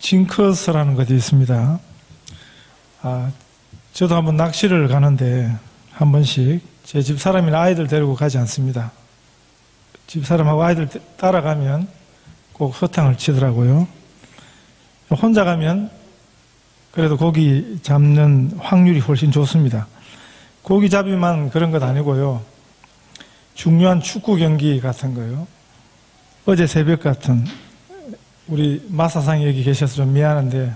징커스라는 것이 있습니다. 저도 한번 낚시를 가는데 한 번씩 제 집사람이나 아이들 데리고 가지 않습니다. 집사람하고 아이들 따라가면 꼭 허탕을 치더라고요. 혼자 가면 그래도 고기 잡는 확률이 훨씬 좋습니다. 고기 잡이만 그런 것 아니고요. 중요한 축구 경기 같은 거요. 어제 새벽 같은, 우리 마사상이 여기 계셔서 좀 미안한데,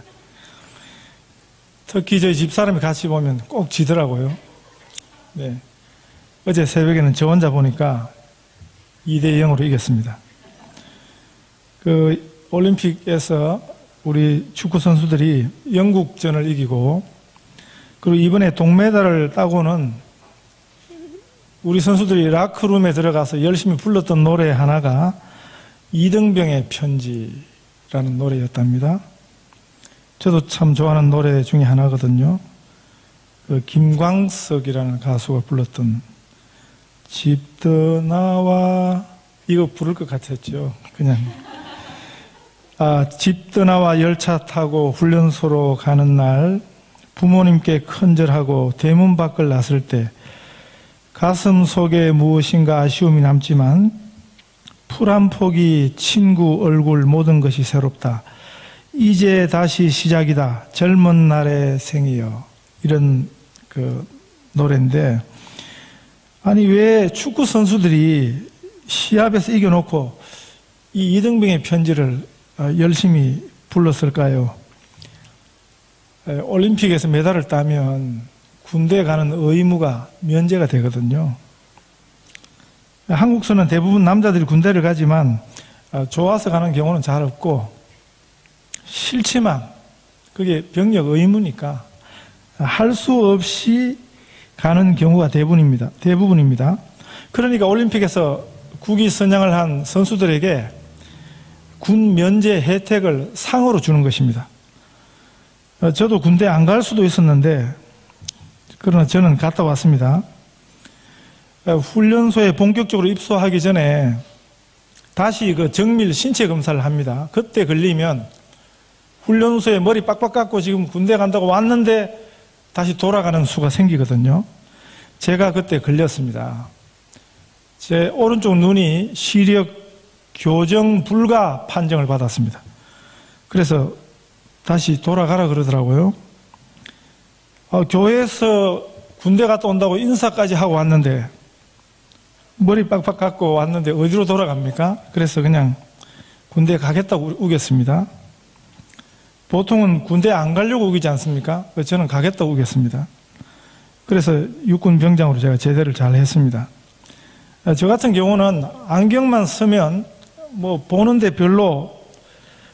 특히 저희 집사람이 같이 보면 꼭 지더라고요. 네. 어제 새벽에는 저 혼자 보니까 2대0으로 이겼습니다. 올림픽에서 우리 축구 선수들이 영국전을 이기고, 그리고 이번에 동메달을 따고는 우리 선수들이 라크룸에 들어가서 열심히 불렀던 노래 하나가 이등병의 편지라는 노래였답니다. 저도 참 좋아하는 노래 중에 하나거든요. 김광석이라는 가수가 불렀던 집 떠나와, 이거 부를 것 같았죠. 그냥 집 떠나와 열차 타고 훈련소로 가는 날, 부모님께 큰절하고 대문 밖을 나설 때 가슴 속에 무엇인가 아쉬움이 남지만 풀 한 포기, 친구 얼굴, 모든 것이 새롭다. 이제 다시 시작이다. 젊은 날의 생이여. 이런 노래인데, 아니 왜 축구 선수들이 시합에서 이겨놓고 이 이등병의 편지를 열심히 불렀을까요? 올림픽에서 메달을 따면 군대에 가는 의무가 면제가 되거든요. 한국서는 대부분 남자들이 군대를 가지만 좋아서 가는 경우는 잘 없고, 싫지만 그게 병력 의무니까 할 수 없이 가는 경우가 대부분입니다. 그러니까 올림픽에서 국위 선양을 한 선수들에게 군 면제 혜택을 상으로 주는 것입니다. 저도 군대 안 갈 수도 있었는데, 그러나 저는 갔다 왔습니다. 훈련소에 본격적으로 입소하기 전에 다시 정밀 신체 검사를 합니다. 그때 걸리면 훈련소에 머리 빡빡 깎고 지금 군대 간다고 왔는데 다시 돌아가는 수가 생기거든요. 제가 그때 걸렸습니다. 제 오른쪽 눈이 시력 교정 불가 판정을 받았습니다. 그래서 다시 돌아가라 그러더라고요. 교회에서 군대 갔다 온다고 인사까지 하고 왔는데, 머리 빡빡 깎고 왔는데 어디로 돌아갑니까? 그래서 그냥 군대 가겠다고 우겼습니다. 보통은 군대 안 가려고 우기지 않습니까? 저는 가겠다고 우겼습니다. 그래서 육군 병장으로 제가 제대를 잘 했습니다. 저 같은 경우는 안경만 쓰면 보는데 별로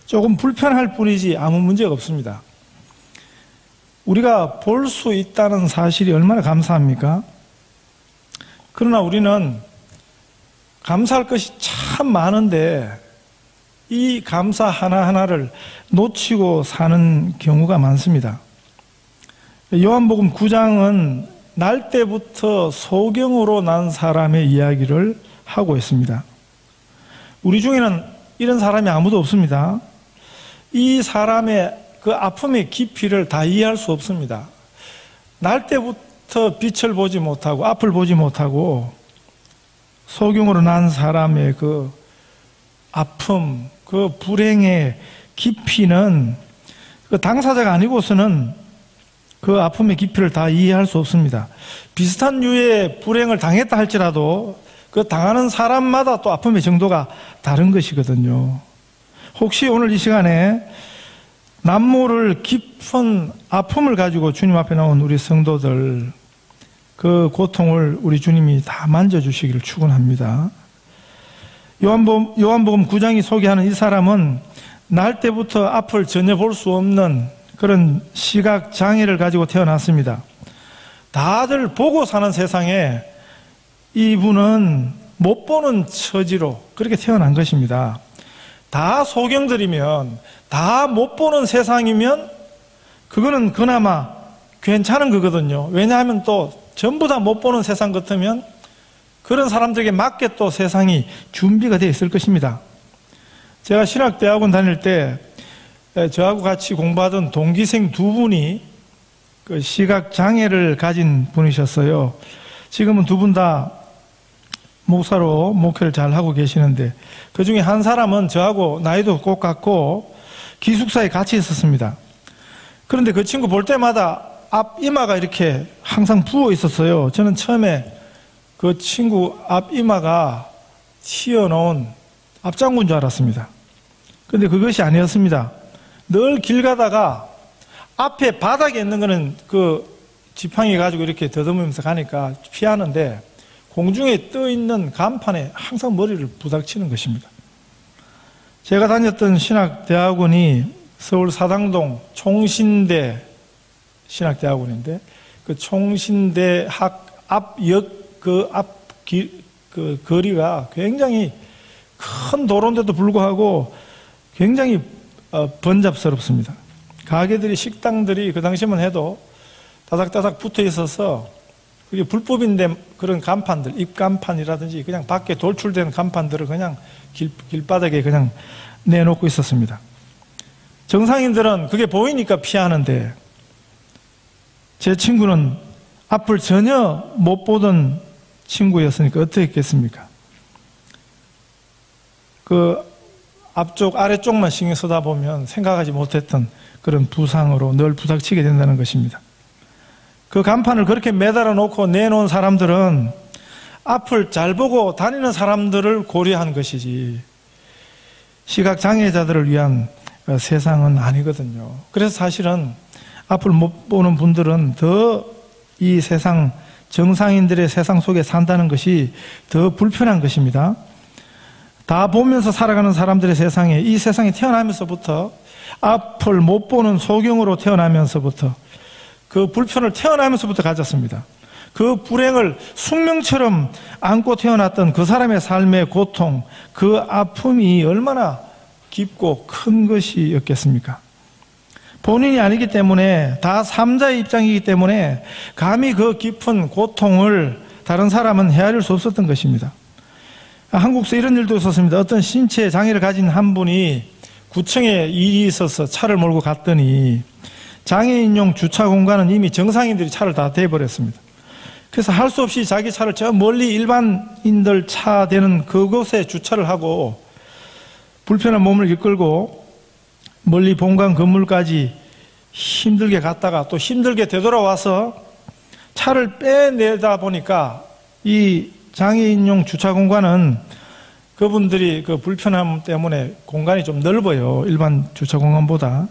조금 불편할 뿐이지 아무 문제가 없습니다. 우리가 볼 수 있다는 사실이 얼마나 감사합니까? 그러나 우리는 감사할 것이 참 많은데 이 감사 하나하나를 놓치고 사는 경우가 많습니다. 요한복음 9장은 날 때부터 소경으로 난 사람의 이야기를 하고 있습니다. 우리 중에는 이런 사람이 아무도 없습니다. 이 사람의 그 아픔의 깊이를 다 이해할 수 없습니다. 날 때부터 빛을 보지 못하고 앞을 보지 못하고 소경으로 난 사람의 그 아픔, 그 불행의 깊이는 그 당사자가 아니고서는 그 아픔의 깊이를 다 이해할 수 없습니다. 비슷한 류의 불행을 당했다 할지라도 그 당하는 사람마다 또 아픔의 정도가 다른 것이거든요. 혹시 오늘 이 시간에 남모를 깊은 아픔을 가지고 주님 앞에 나온 우리 성도들, 그 고통을 우리 주님이 다 만져주시기를 축원합니다. 요한복음 9장이 소개하는 이 사람은 날 때부터 앞을 전혀 볼 수 없는 그런 시각 장애를 가지고 태어났습니다. 다들 보고 사는 세상에 이분은 못 보는 처지로 그렇게 태어난 것입니다. 다 소경들이면, 다 못 보는 세상이면 그거는 그나마 괜찮은 거거든요. 왜냐하면 또 전부 다 못 보는 세상 같으면 그런 사람들에게 맞게 또 세상이 준비가 되어 있을 것입니다. 제가 신학대학원 다닐 때 저하고 같이 공부하던 동기생 두 분이 그 시각장애를 가진 분이셨어요. 지금은 두 분 다 목사로 목회를 잘 하고 계시는데, 그 중에 한 사람은 저하고 나이도 똑같고 기숙사에 같이 있었습니다. 그런데 그 친구 볼 때마다 앞 이마가 이렇게 항상 부어 있었어요. 저는 처음에 그 친구 앞 이마가 튀어나온 앞장구인 줄 알았습니다. 그런데 그것이 아니었습니다. 늘 길 가다가 앞에 바닥에 있는 거는 그 지팡이 가지고 이렇게 더듬으면서 가니까 피하는데, 공중에 떠 있는 간판에 항상 머리를 부닥치는 것입니다. 제가 다녔던 신학대학원이 서울 사당동 총신대 신학대학원인데, 그 총신대학 앞역 그 그 거리가 굉장히 큰 도로인데도 불구하고 굉장히 번잡스럽습니다. 가게들이, 식당들이 그 당시만 해도 다닥다닥 붙어 있어서, 그게 불법인데 그런 간판들, 입간판이라든지 그냥 밖에 돌출된 간판들을 그냥 길바닥에 그냥 내놓고 있었습니다. 정상인들은 그게 보이니까 피하는데, 제 친구는 앞을 전혀 못 보던 친구였으니까 어떻게 했겠습니까? 그 앞쪽 아래쪽만 신경 쓰다 보면 생각하지 못했던 그런 부상으로 늘 부닥치게 된다는 것입니다. 그 간판을 그렇게 매달아 놓고 내놓은 사람들은 앞을 잘 보고 다니는 사람들을 고려한 것이지 시각장애자들을 위한 세상은 아니거든요. 그래서 사실은 앞을 못 보는 분들은 더 이 세상, 정상인들의 세상 속에 산다는 것이 더 불편한 것입니다. 다 보면서 살아가는 사람들의 세상에, 이 세상에 태어나면서부터 앞을 못 보는 소경으로 태어나면서부터 그 불편을 태어나면서부터 가졌습니다. 그 불행을 숙명처럼 안고 태어났던 그 사람의 삶의 고통, 그 아픔이 얼마나 깊고 큰 것이었겠습니까? 본인이 아니기 때문에, 다 삼자의 입장이기 때문에 감히 그 깊은 고통을 다른 사람은 헤아릴 수 없었던 것입니다. 한국에서 이런 일도 있었습니다. 어떤 신체 장애를 가진 한 분이 구청에 일이 있어서 차를 몰고 갔더니 장애인용 주차 공간은 이미 정상인들이 차를 다 대버렸습니다. 그래서 할 수 없이 자기 차를 저 멀리 일반인들 차 대는 그곳에 주차를 하고 불편한 몸을 이끌고 멀리 본관 건물까지 힘들게 갔다가 또 힘들게 되돌아와서 차를 빼내다 보니까 이 장애인용 주차 공간은 그분들이 그 불편함 때문에 공간이 좀 넓어요. 일반 주차 공간보다.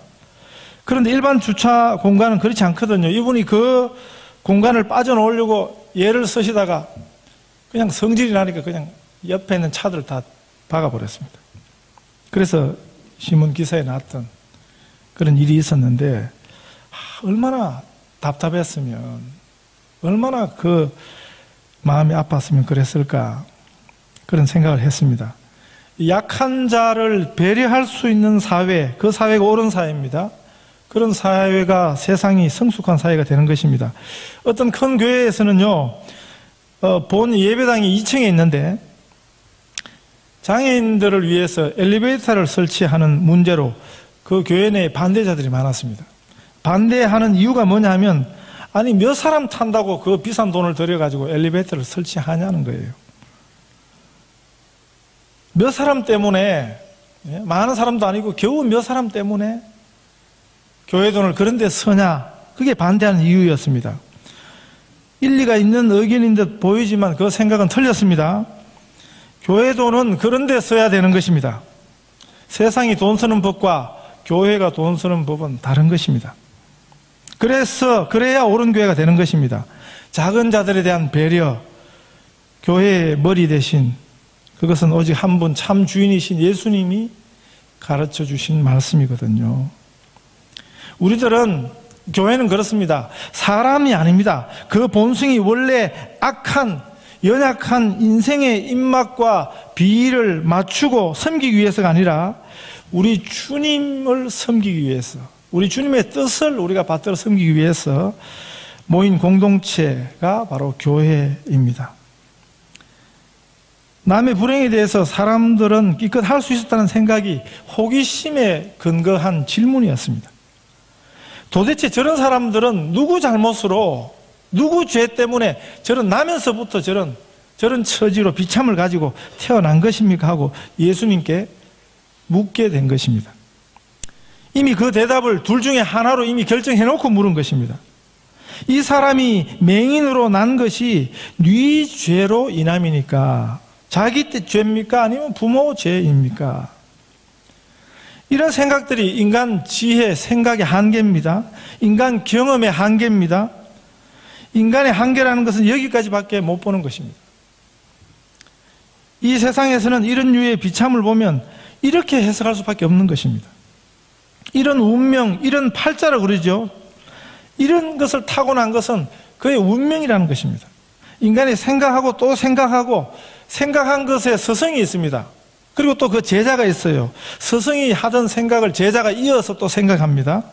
그런데 일반 주차 공간은 그렇지 않거든요. 이분이 그 공간을 빠져나오려고 예를 쓰시다가 그냥 성질이 나니까 그냥 옆에 있는 차들을 다 박아버렸습니다. 그래서 신문 기사에 나왔던 그런 일이 있었는데, 얼마나 답답했으면, 얼마나 그 마음이 아팠으면 그랬을까, 그런 생각을 했습니다. 약한 자를 배려할 수 있는 사회, 그 사회가 옳은 사회입니다. 그런 사회가 세상이 성숙한 사회가 되는 것입니다. 어떤 큰 교회에서는요, 본 예배당이 2층에 있는데 장애인들을 위해서 엘리베이터를 설치하는 문제로 그 교회 내에 반대자들이 많았습니다. 반대하는 이유가 뭐냐면, 아니 몇 사람 탄다고 그 비싼 돈을 들여가지고 엘리베이터를 설치하냐는 거예요. 몇 사람 때문에, 많은 사람도 아니고 겨우 몇 사람 때문에 교회 돈을 그런 데 쓰냐, 그게 반대하는 이유였습니다. 일리가 있는 의견인 듯 보이지만 그 생각은 틀렸습니다. 교회 돈은 그런 데 써야 되는 것입니다. 세상이 돈 쓰는 법과 교회가 돈 쓰는 법은 다른 것입니다. 그래야 옳은 교회가 되는 것입니다. 작은 자들에 대한 배려, 교회의 머리 대신, 그것은 오직 한 분 참 주인이신 예수님이 가르쳐 주신 말씀이거든요. 우리들은, 교회는 그렇습니다. 사람이 아닙니다. 그 본성이 원래 악한, 연약한 인생의 입맛과 비위를 맞추고 섬기기 위해서가 아니라 우리 주님을 섬기기 위해서, 우리 주님의 뜻을 우리가 받들어 섬기기 위해서 모인 공동체가 바로 교회입니다. 남의 불행에 대해서 사람들은 기껏 할 수 있었다는 생각이 호기심에 근거한 질문이었습니다. 도대체 저런 사람들은 누구 잘못으로, 누구 죄 때문에 저런 나면서부터 저런 처지로 비참을 가지고 태어난 것입니까? 하고 예수님께 묻게 된 것입니다. 이미 그 대답을 둘 중에 하나로 이미 결정해놓고 물은 것입니다. 이 사람이 맹인으로 난 것이 네 죄로 인함이니까 자기 죄입니까? 아니면 부모 죄입니까? 이런 생각들이 인간 지혜, 생각의 한계입니다. 인간 경험의 한계입니다. 인간의 한계라는 것은 여기까지밖에 못 보는 것입니다. 이 세상에서는 이런 류의 비참을 보면 이렇게 해석할 수밖에 없는 것입니다. 이런 운명, 이런 팔자라 그러죠. 이런 것을 타고난 것은 그의 운명이라는 것입니다. 인간이 생각하고 또 생각하고 생각한 것에 스승이 있습니다. 그리고 또 그 제자가 있어요. 스승이 하던 생각을 제자가 이어서 또 생각합니다.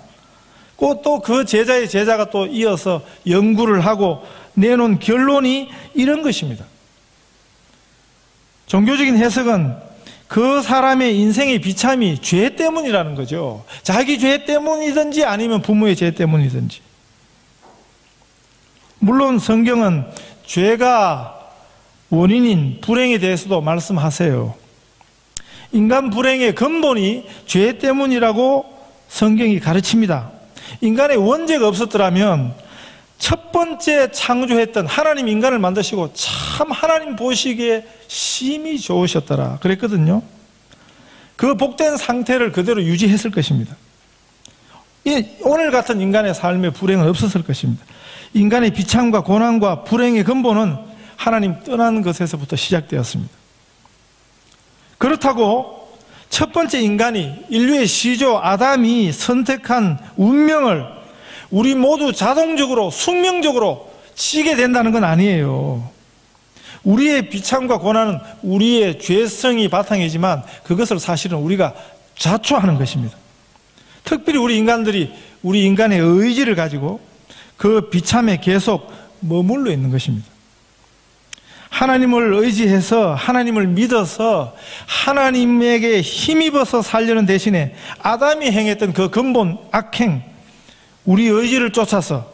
또 그 제자의 제자가 또 이어서 연구를 하고 내놓은 결론이 이런 것입니다. 종교적인 해석은 그 사람의 인생의 비참이 죄 때문이라는 거죠. 자기 죄 때문이든지 아니면 부모의 죄 때문이든지. 물론 성경은 죄가 원인인 불행에 대해서도 말씀하세요. 인간 불행의 근본이 죄 때문이라고 성경이 가르칩니다. 인간의 원죄가 없었더라면 첫 번째 창조했던 하나님 인간을 만드시고 참 하나님 보시기에 심히 좋으셨더라 그랬거든요. 그 복된 상태를 그대로 유지했을 것입니다. 오늘 같은 인간의 삶의 불행은 없었을 것입니다. 인간의 비참과 고난과 불행의 근본은 하나님 떠난 것에서부터 시작되었습니다. 그렇다고 첫 번째 인간이, 인류의 시조 아담이 선택한 운명을 우리 모두 자동적으로 숙명적으로 지게 된다는 건 아니에요. 우리의 비참과 고난은 우리의 죄성이 바탕이지만 그것을 사실은 우리가 자초하는 것입니다. 특별히 우리 인간들이 우리 인간의 의지를 가지고 그 비참에 계속 머물러 있는 것입니다. 하나님을 의지해서 하나님을 믿어서 하나님에게 힘입어서 살려는 대신에 아담이 행했던 그 근본 악행, 우리 의지를 쫓아서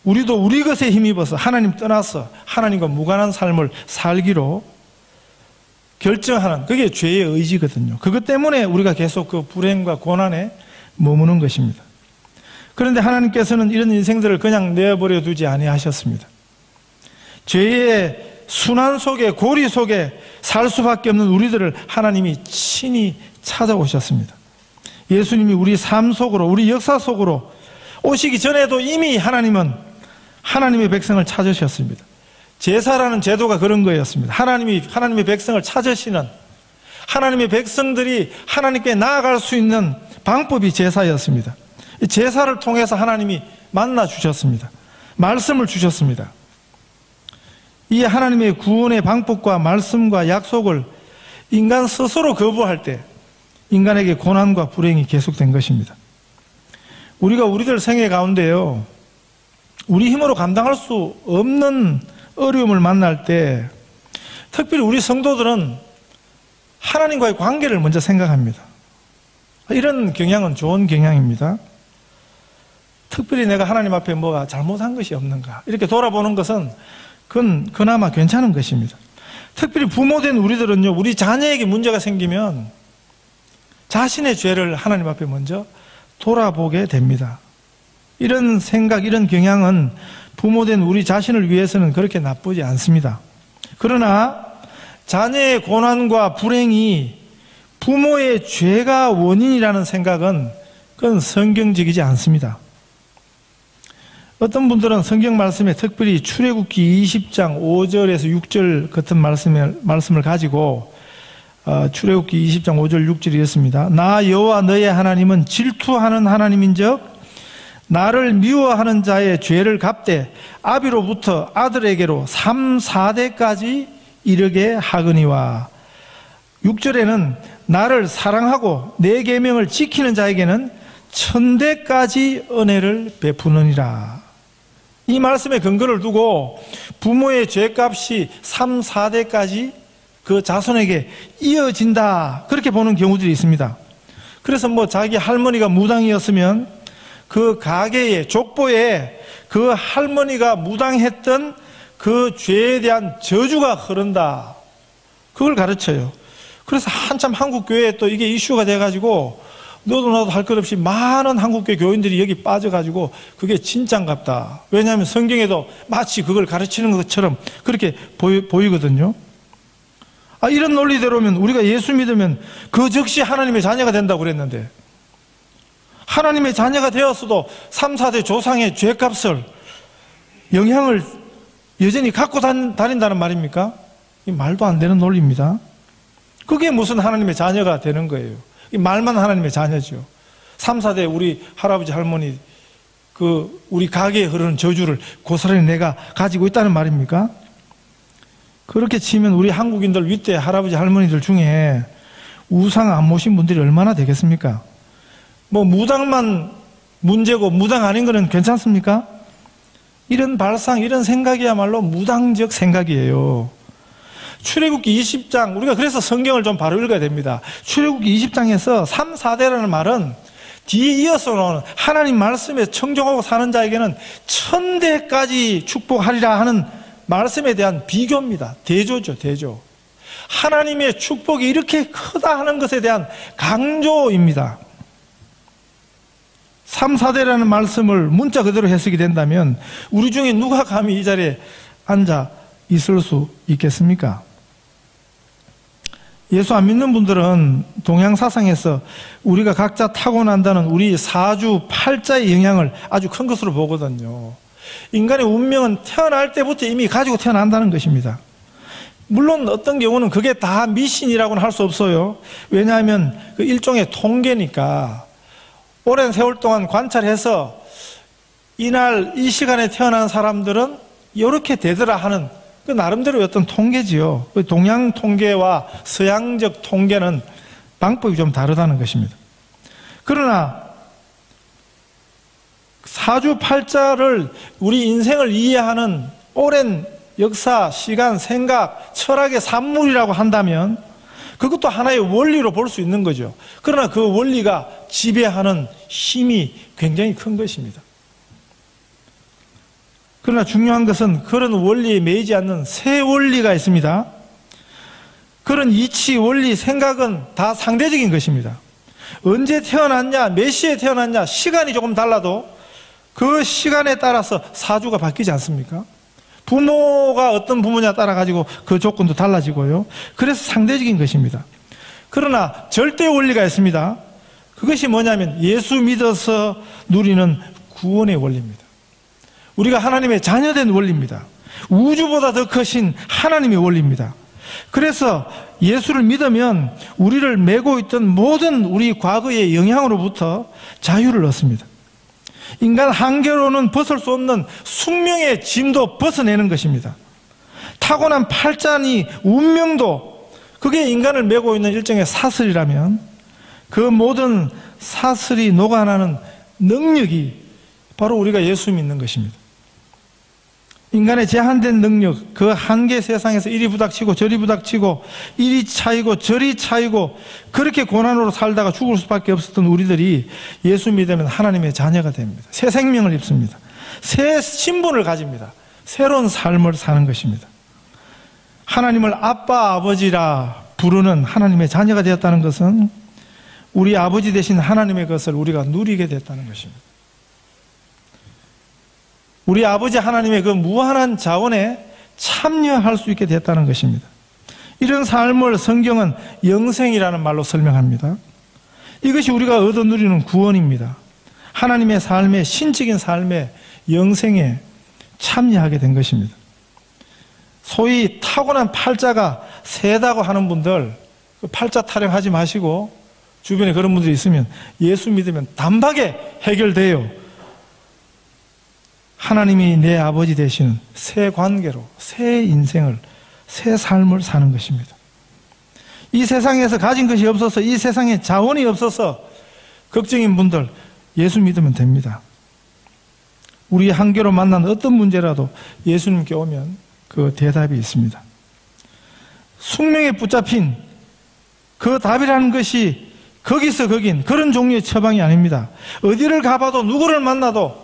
우리도 우리 것에 힘입어서 하나님 떠나서 하나님과 무관한 삶을 살기로 결정하는, 그게 죄의 의지거든요. 그것 때문에 우리가 계속 그 불행과 고난에 머무는 것입니다. 그런데 하나님께서는 이런 인생들을 그냥 내버려 두지 아니하셨습니다. 죄의 순환 속에, 고리 속에 살 수밖에 없는 우리들을 하나님이 친히 찾아오셨습니다. 예수님이 우리 삶 속으로, 우리 역사 속으로 오시기 전에도 이미 하나님은 하나님의 백성을 찾으셨습니다. 제사라는 제도가 그런 거였습니다. 하나님의 백성을 찾으시는, 하나님의 백성들이 하나님께 나아갈 수 있는 방법이 제사였습니다. 제사를 통해서 하나님이 만나 주셨습니다. 말씀을 주셨습니다. 이 하나님의 구원의 방법과 말씀과 약속을 인간 스스로 거부할 때 인간에게 고난과 불행이 계속된 것입니다. 우리가 우리들 생애 가운데요, 우리 힘으로 감당할 수 없는 어려움을 만날 때 특별히 우리 성도들은 하나님과의 관계를 먼저 생각합니다. 이런 경향은 좋은 경향입니다. 특별히 내가 하나님 앞에 뭐가 잘못한 것이 없는가 이렇게 돌아보는 것은 그건 그나마 괜찮은 것입니다. 특별히 부모된 우리들은요, 우리 자녀에게 문제가 생기면 자신의 죄를 하나님 앞에 먼저 돌아보게 됩니다. 이런 생각, 이런 경향은 부모된 우리 자신을 위해서는 그렇게 나쁘지 않습니다. 그러나 자녀의 고난과 불행이 부모의 죄가 원인이라는 생각은 그건 성경적이지 않습니다. 어떤 분들은 성경 말씀에 특별히 출애굽기 20장 5절에서 6절 같은 말씀을 가지고 출애굽기 20장 5절 6절이 이렇습니다. 나 여호와 너의 하나님은 질투하는 하나님인즉 나를 미워하는 자의 죄를 갚되 아비로부터 아들에게로 3, 4대까지 이르게 하거니와 6절에는 나를 사랑하고 내 계명을 지키는 자에게는 1000대까지 은혜를 베푸느니라. 이 말씀에 근거를 두고 부모의 죄값이 3, 4대까지 그 자손에게 이어진다, 그렇게 보는 경우들이 있습니다. 그래서 뭐 자기 할머니가 무당이었으면 그 가게에, 족보에 그 할머니가 무당했던 그 죄에 대한 저주가 흐른다, 그걸 가르쳐요. 그래서 한참 한국교회에 또 이게 이슈가 돼가지고 너도 나도 할 것 없이 많은 한국교회 교인들이 여기 빠져가지고 그게 진짠갑다. 왜냐하면 성경에도 마치 그걸 가르치는 것처럼 그렇게 보이거든요. 이런 논리대로면 우리가 예수 믿으면 그 즉시 하나님의 자녀가 된다고 그랬는데, 하나님의 자녀가 되었어도 3, 4대 조상의 죄값을, 영향을 여전히 갖고 다닌다는 말입니까? 이 말도 안 되는 논리입니다. 그게 무슨 하나님의 자녀가 되는 거예요. 이 말만 하나님의 자녀죠. 3, 4대 우리 할아버지 할머니 우리 가게에 흐르는 저주를 고스란히 내가 가지고 있다는 말입니까? 그렇게 치면 우리 한국인들 윗대 할아버지 할머니들 중에 우상 안 모신 분들이 얼마나 되겠습니까? 뭐 무당만 문제고 무당 아닌 거는 괜찮습니까? 이런 발상, 이런 생각이야말로 무당적 생각이에요. 출애굽기 20장, 우리가 그래서 성경을 좀 바로 읽어야 됩니다. 출애굽기 20장에서 3, 4대라는 말은 뒤에 이어서 나오는 하나님 말씀에 청종하고 사는 자에게는 1000대까지 축복하리라 하는 말씀에 대한 비교입니다. 대조죠, 대조. 하나님의 축복이 이렇게 크다 하는 것에 대한 강조입니다. 3, 4대라는 말씀을 문자 그대로 해석이 된다면 우리 중에 누가 감히 이 자리에 앉아 있을 수 있겠습니까? 예수 안 믿는 분들은 동양 사상에서 우리가 각자 타고난다는 우리 사주 팔자의 영향을 아주 큰 것으로 보거든요. 인간의 운명은 태어날 때부터 이미 가지고 태어난다는 것입니다. 물론 어떤 경우는 그게 다 미신이라고는 할 수 없어요. 왜냐하면 그 일종의 통계니까 오랜 세월 동안 관찰해서 이날 이 시간에 태어난 사람들은 이렇게 되더라 하는 그 나름대로 어떤 통계지요. 동양 통계와 서양적 통계는 방법이 좀 다르다는 것입니다. 그러나 사주팔자를 우리 인생을 이해하는 오랜 역사, 시간, 생각, 철학의 산물이라고 한다면 그것도 하나의 원리로 볼 수 있는 거죠. 그러나 그 원리가 지배하는 힘이 굉장히 큰 것입니다. 그러나 중요한 것은 그런 원리에 매이지 않는 새 원리가 있습니다. 그런 이치, 원리, 생각은 다 상대적인 것입니다. 언제 태어났냐, 몇 시에 태어났냐, 시간이 조금 달라도 그 시간에 따라서 사주가 바뀌지 않습니까? 부모가 어떤 부모냐 따라 가지고 그 조건도 달라지고요. 그래서 상대적인 것입니다. 그러나 절대 원리가 있습니다. 그것이 뭐냐면 예수 믿어서 누리는 구원의 원리입니다. 우리가 하나님의 자녀된 원리입니다. 우주보다 더 크신 하나님의 원리입니다. 그래서 예수를 믿으면 우리를 메고 있던 모든 우리 과거의 영향으로부터 자유를 얻습니다. 인간 한계로는 벗을 수 없는 숙명의 짐도 벗어내는 것입니다. 타고난 팔자니 운명도 그게 인간을 메고 있는 일종의 사슬이라면 그 모든 사슬이 녹아나는 능력이 바로 우리가 예수 믿는 것입니다. 인간의 제한된 능력, 그 한계 세상에서 이리 부닥치고 저리 부닥치고 이리 차이고 저리 차이고 그렇게 고난으로 살다가 죽을 수밖에 없었던 우리들이 예수 믿으면 하나님의 자녀가 됩니다. 새 생명을 입습니다. 새 신분을 가집니다. 새로운 삶을 사는 것입니다. 하나님을 아빠, 아버지라 부르는 하나님의 자녀가 되었다는 것은 우리 아버지 되신 하나님의 것을 우리가 누리게 됐다는 것입니다. 우리 아버지 하나님의 그 무한한 자원에 참여할 수 있게 됐다는 것입니다. 이런 삶을 성경은 영생이라는 말로 설명합니다. 이것이 우리가 얻어 누리는 구원입니다. 하나님의 삶의 신적인 삶의 영생에 참여하게 된 것입니다. 소위 타고난 팔자가 세다고 하는 분들 그 팔자 타령하지 마시고 주변에 그런 분들이 있으면 예수 믿으면 단박에 해결돼요. 하나님이 내 아버지 되시는 새 관계로 새 인생을, 새 삶을 사는 것입니다. 이 세상에서 가진 것이 없어서, 이 세상에 자원이 없어서 걱정인 분들 예수 믿으면 됩니다. 우리 한계로 만난 어떤 문제라도 예수님께 오면 그 대답이 있습니다. 숙명에 붙잡힌 그 답이라는 것이 거기서 거긴 그런 종류의 처방이 아닙니다. 어디를 가봐도 누구를 만나도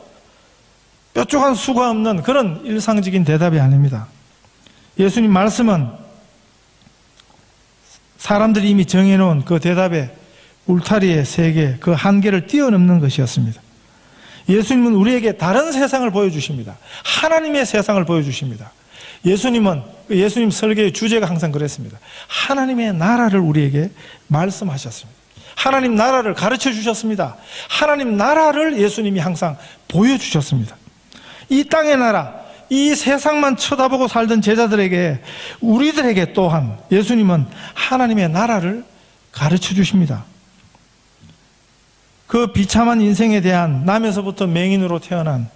뾰족한 수가 없는 그런 일상적인 대답이 아닙니다. 예수님 말씀은 사람들이 이미 정해놓은 그 대답의 울타리의 세계, 그 한계를 뛰어넘는 것이었습니다. 예수님은 우리에게 다른 세상을 보여주십니다. 하나님의 세상을 보여주십니다. 예수님 설교의 주제가 항상 그랬습니다. 하나님의 나라를 우리에게 말씀하셨습니다. 하나님 나라를 가르쳐 주셨습니다. 하나님 나라를 예수님이 항상 보여주셨습니다. 이 땅의 나라, 이 세상만 쳐다보고 살던 제자들에게, 우리들에게 또한 예수님은 하나님의 나라를 가르쳐 주십니다. 그 비참한 인생에 대한, 남에서부터 맹인으로 태어난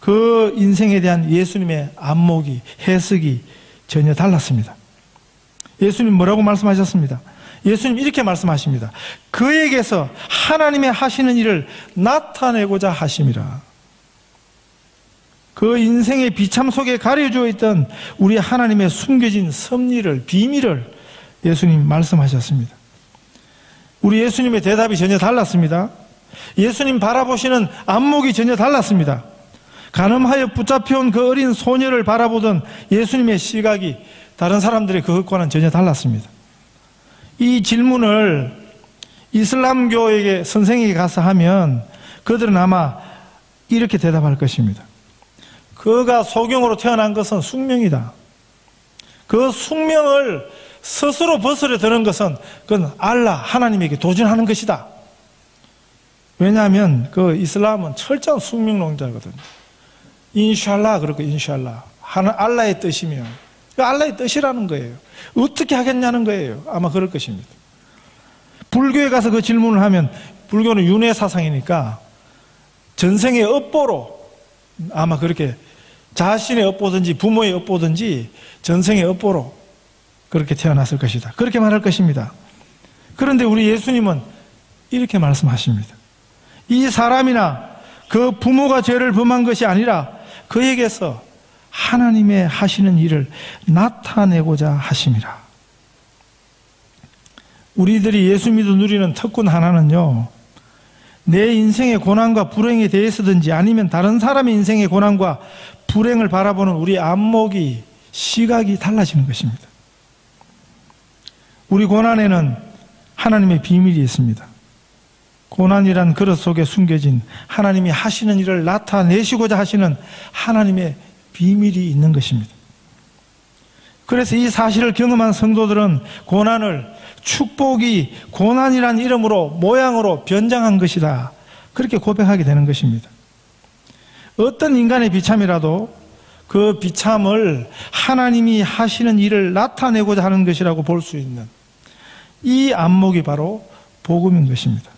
그 인생에 대한 예수님의 안목이, 해석이 전혀 달랐습니다. 예수님 뭐라고 말씀하셨습니다? 예수님 이렇게 말씀하십니다. 그에게서 하나님의 하시는 일을 나타내고자 하심이라. 그 인생의 비참 속에 가려져 있던 우리 하나님의 숨겨진 섭리를, 비밀을 예수님 말씀하셨습니다. 우리 예수님의 대답이 전혀 달랐습니다. 예수님 바라보시는 안목이 전혀 달랐습니다. 간음하여 붙잡혀온 그 어린 소녀를 바라보던 예수님의 시각이 다른 사람들의 그것과는 전혀 달랐습니다. 이 질문을 이슬람교에게 선생에게 가서 하면 그들은 아마 이렇게 대답할 것입니다. 그가 소경으로 태어난 것은 숙명이다. 그 숙명을 스스로 벗으려 드는 것은 그건 알라, 하나님에게 도전하는 것이다. 왜냐하면 그 이슬람은 철저한 숙명론자거든요. 인샬라 그렇고 인샬라, 알라의 뜻이면 알라의 뜻이라는 거예요. 어떻게 하겠냐는 거예요. 아마 그럴 것입니다. 불교에 가서 그 질문을 하면, 불교는 윤회 사상이니까 전생의 업보로 아마 그렇게 자신의 업보든지 부모의 업보든지 전생의 업보로 그렇게 태어났을 것이다, 그렇게 말할 것입니다. 그런데 우리 예수님은 이렇게 말씀하십니다. 이 사람이나 그 부모가 죄를 범한 것이 아니라 그에게서 하나님의 하시는 일을 나타내고자 하심이라. 우리들이 예수 믿어 누리는 특권 하나는요, 내 인생의 고난과 불행에 대해서든지 아니면 다른 사람의 인생의 고난과 불행을 바라보는 우리 안목이, 시각이 달라지는 것입니다. 우리 고난에는 하나님의 비밀이 있습니다. 고난이란 그릇 속에 숨겨진 하나님이 하시는 일을 나타내시고자 하시는 하나님의 비밀이 있는 것입니다. 그래서 이 사실을 경험한 성도들은 고난을 축복이 고난이란 이름으로, 모양으로 변장한 것이다, 그렇게 고백하게 되는 것입니다. 어떤 인간의 비참이라도 그 비참을 하나님이 하시는 일을 나타내고자 하는 것이라고 볼 수 있는 이 안목이 바로 복음인 것입니다.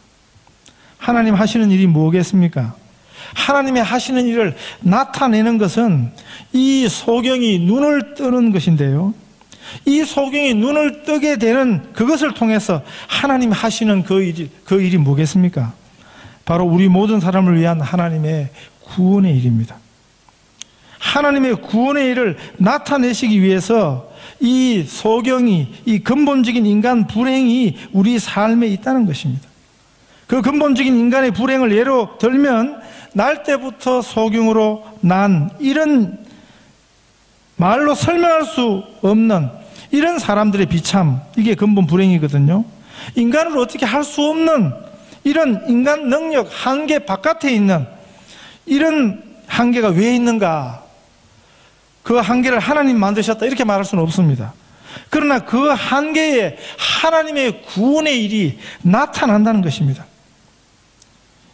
하나님 하시는 일이 뭐겠습니까? 하나님의 하시는 일을 나타내는 것은 이 소경이 눈을 뜨는 것인데요, 이 소경이 눈을 뜨게 되는 그것을 통해서 하나님 하시는 그 일이 뭐겠습니까? 바로 우리 모든 사람을 위한 하나님의 구원의 일입니다. 하나님의 구원의 일을 나타내시기 위해서 이 소경이, 이 근본적인 인간 불행이 우리 삶에 있다는 것입니다. 그 근본적인 인간의 불행을 예로 들면, 날 때부터 소경으로 난 이런 말로 설명할 수 없는 이런 사람들의 비참, 이게 근본 불행이거든요. 인간을 어떻게 할 수 없는 이런 인간 능력 한계 바깥에 있는 이런 한계가 왜 있는가? 그 한계를 하나님 만드셨다, 이렇게 말할 수는 없습니다. 그러나 그 한계에 하나님의 구원의 일이 나타난다는 것입니다.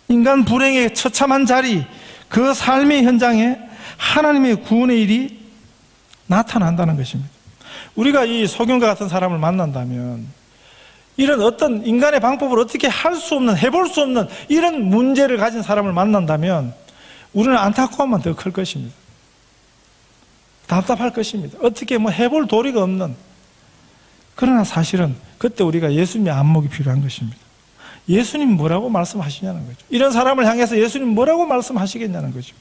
인간 불행의 처참한 자리, 그 삶의 현장에 하나님의 구원의 일이 나타난다는 것입니다. 우리가 이 소경과 같은 사람을 만난다면, 이런 어떤 인간의 방법을 어떻게 할 수 없는, 해볼 수 없는 이런 문제를 가진 사람을 만난다면 우리는 안타까움만 더 클 것입니다. 답답할 것입니다. 어떻게 해볼 도리가 없는. 그러나 사실은 그때 우리가 예수님의 안목이 필요한 것입니다. 예수님 뭐라고 말씀하시냐는 거죠. 이런 사람을 향해서 예수님 뭐라고 말씀하시겠냐는 거죠.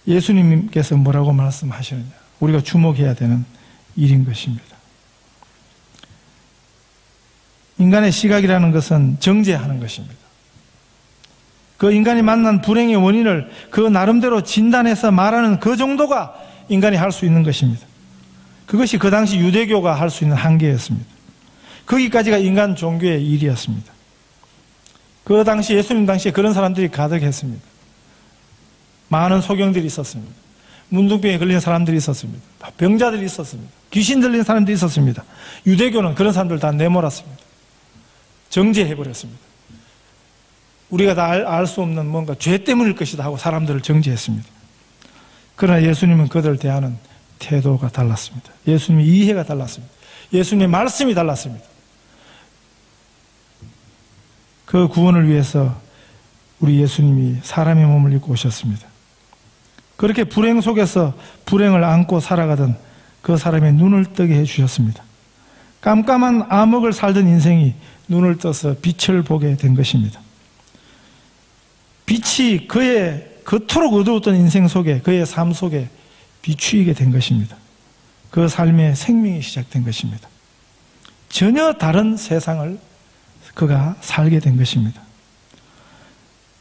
예수님께서 뭐라고 말씀하시느냐. 우리가 주목해야 되는 일인 것입니다. 인간의 시각이라는 것은 정죄하는 것입니다. 그 인간이 만난 불행의 원인을 그 나름대로 진단해서 말하는 그 정도가 인간이 할 수 있는 것입니다. 그것이 그 당시 유대교가 할 수 있는 한계였습니다. 거기까지가 인간 종교의 일이었습니다. 그 당시 예수님 당시에 그런 사람들이 가득했습니다. 많은 소경들이 있었습니다. 문둥병에 걸린 사람들이 있었습니다. 병자들이 있었습니다. 귀신 들린 사람들이 있었습니다. 유대교는 그런 사람들 다 내몰았습니다. 정죄해버렸습니다. 우리가 다 알 수 없는 뭔가 죄 때문일 것이다 하고 사람들을 정죄했습니다. 그러나 예수님은 그들을 대하는 태도가 달랐습니다. 예수님의 이해가 달랐습니다. 예수님의 말씀이 달랐습니다. 그 구원을 위해서 우리 예수님이 사람의 몸을 입고 오셨습니다. 그렇게 불행 속에서 불행을 안고 살아가던 그 사람의 눈을 뜨게 해주셨습니다. 깜깜한 암흑을 살던 인생이 눈을 떠서 빛을 보게 된 것입니다. 빛이 그의 그토록 어두웠던 인생 속에, 그의 삶 속에 비추이게 된 것입니다. 그 삶의 생명이 시작된 것입니다. 전혀 다른 세상을 그가 살게 된 것입니다.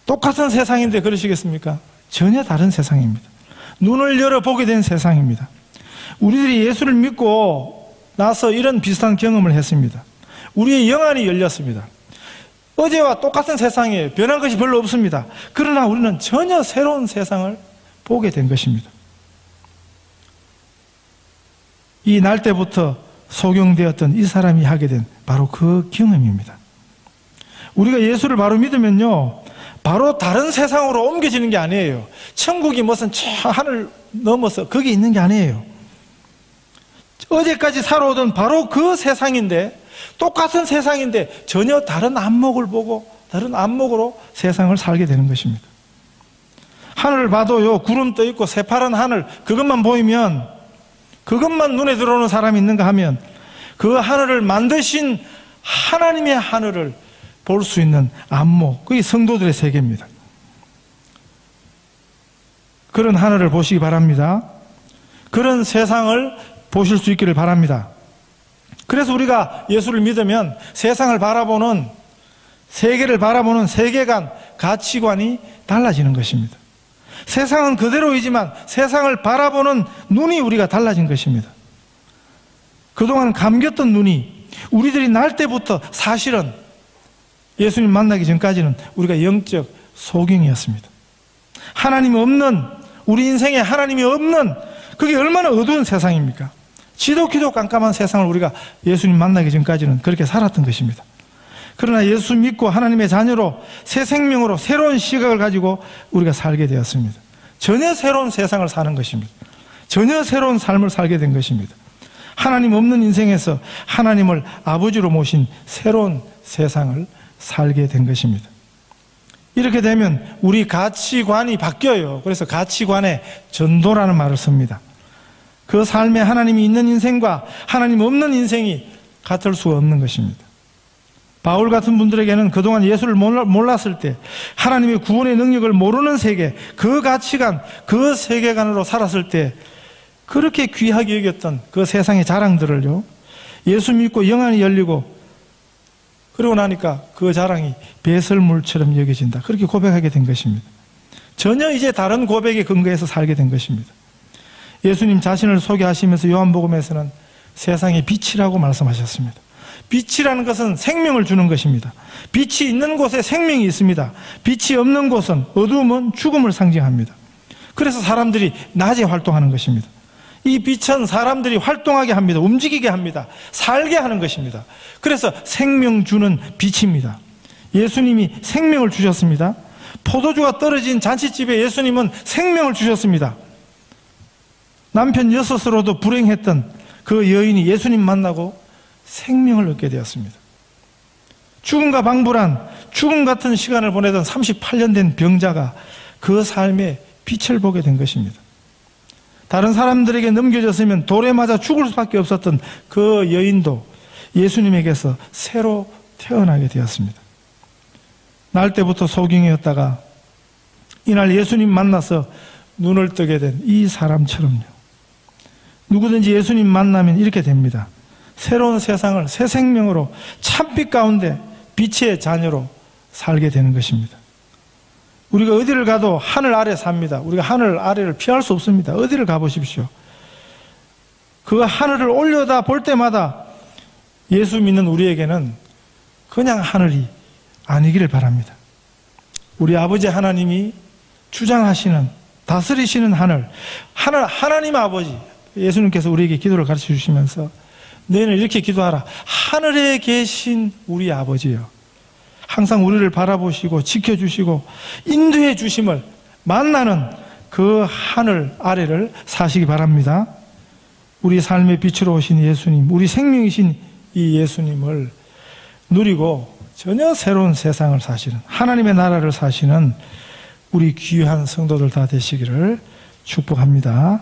똑같은 세상인데 그러시겠습니까? 전혀 다른 세상입니다. 눈을 열어보게 된 세상입니다. 우리들이 예수를 믿고 나서 이런 비슷한 경험을 했습니다. 우리의 영안이 열렸습니다. 어제와 똑같은 세상에 변한 것이 별로 없습니다. 그러나 우리는 전혀 새로운 세상을 보게 된 것입니다. 이 날 때부터 소경되었던 이 사람이 하게 된 바로 그 경험입니다. 우리가 예수를 바로 믿으면요, 바로 다른 세상으로 옮겨지는 게 아니에요. 천국이 무슨 저 하늘 넘어서 거기 있는 게 아니에요. 어제까지 살아오던 바로 그 세상인데, 똑같은 세상인데 전혀 다른 안목을 보고 다른 안목으로 세상을 살게 되는 것입니다. 하늘을 봐도요, 구름 떠 있고 새파란 하늘, 그것만 보이면, 그것만 눈에 들어오는 사람이 있는가 하면 그 하늘을 만드신 하나님의 하늘을 볼 수 있는 안목, 그게 성도들의 세계입니다. 그런 하늘을 보시기 바랍니다. 그런 세상을 보실 수 있기를 바랍니다. 그래서 우리가 예수를 믿으면 세상을 바라보는, 세계를 바라보는 세계관, 가치관이 달라지는 것입니다. 세상은 그대로이지만 세상을 바라보는 눈이 우리가 달라진 것입니다. 그동안 감겼던 눈이 우리들이 날 때부터 사실은 예수님 만나기 전까지는 우리가 영적 소경이었습니다. 하나님이 없는, 우리 인생에 하나님이 없는, 그게 얼마나 어두운 세상입니까? 지독히도 깜깜한 세상을 우리가 예수님 만나기 전까지는 그렇게 살았던 것입니다. 그러나 예수 믿고 하나님의 자녀로 새 생명으로 새로운 시각을 가지고 우리가 살게 되었습니다. 전혀 새로운 세상을 사는 것입니다. 전혀 새로운 삶을 살게 된 것입니다. 하나님 없는 인생에서 하나님을 아버지로 모신 새로운 세상을 살게 된 것입니다. 이렇게 되면 우리 가치관이 바뀌어요. 그래서 가치관의 전도라는 말을 씁니다. 그 삶에 하나님이 있는 인생과 하나님 없는 인생이 같을 수가 없는 것입니다. 바울 같은 분들에게는 그동안 예수를 몰랐을 때 하나님의 구원의 능력을 모르는 세계, 그 가치관, 그 세계관으로 살았을 때 그렇게 귀하게 여겼던 그 세상의 자랑들을요, 예수 믿고 영안이 열리고 그러고 나니까 그 자랑이 배설물처럼 여겨진다, 그렇게 고백하게 된 것입니다. 전혀 이제 다른 고백에 근거해서 살게 된 것입니다. 예수님 자신을 소개하시면서 요한복음에서는 세상의 빛이라고 말씀하셨습니다. 빛이라는 것은 생명을 주는 것입니다. 빛이 있는 곳에 생명이 있습니다. 빛이 없는 곳은, 어두움은 죽음을 상징합니다. 그래서 사람들이 낮에 활동하는 것입니다. 이 빛은 사람들이 활동하게 합니다. 움직이게 합니다. 살게 하는 것입니다. 그래서 생명 주는 빛입니다. 예수님이 생명을 주셨습니다. 포도주가 떨어진 잔치집에 예수님은 생명을 주셨습니다. 남편 여섯으로도 불행했던 그 여인이 예수님 만나고 생명을 얻게 되었습니다. 죽음과 방불한, 죽음 같은 시간을 보내던 38년 된 병자가 그 삶에 빛을 보게 된 것입니다. 다른 사람들에게 넘겨졌으면 돌에 맞아 죽을 수밖에 없었던 그 여인도 예수님에게서 새로 태어나게 되었습니다. 날 때부터 소경이었다가 이날 예수님 만나서 눈을 뜨게 된 이 사람처럼요, 누구든지 예수님 만나면 이렇게 됩니다. 새로운 세상을 새 생명으로 참빛 가운데 빛의 자녀로 살게 되는 것입니다. 우리가 어디를 가도 하늘 아래 삽니다. 우리가 하늘 아래를 피할 수 없습니다. 어디를 가보십시오. 그 하늘을 올려다 볼 때마다 예수 믿는 우리에게는 그냥 하늘이 아니기를 바랍니다. 우리 아버지 하나님이 주장하시는, 다스리시는 하나님 아버지, 예수님께서 우리에게 기도를 가르쳐 주시면서 너희는 이렇게 기도하라. 하늘에 계신 우리 아버지요, 항상 우리를 바라보시고 지켜주시고 인도해 주심을 만나는 그 하늘 아래를 사시기 바랍니다. 우리 삶의 빛으로 오신 예수님, 우리 생명이신 이 예수님을 누리고 전혀 새로운 세상을 사시는, 하나님의 나라를 사시는 우리 귀한 성도들 다 되시기를 축복합니다.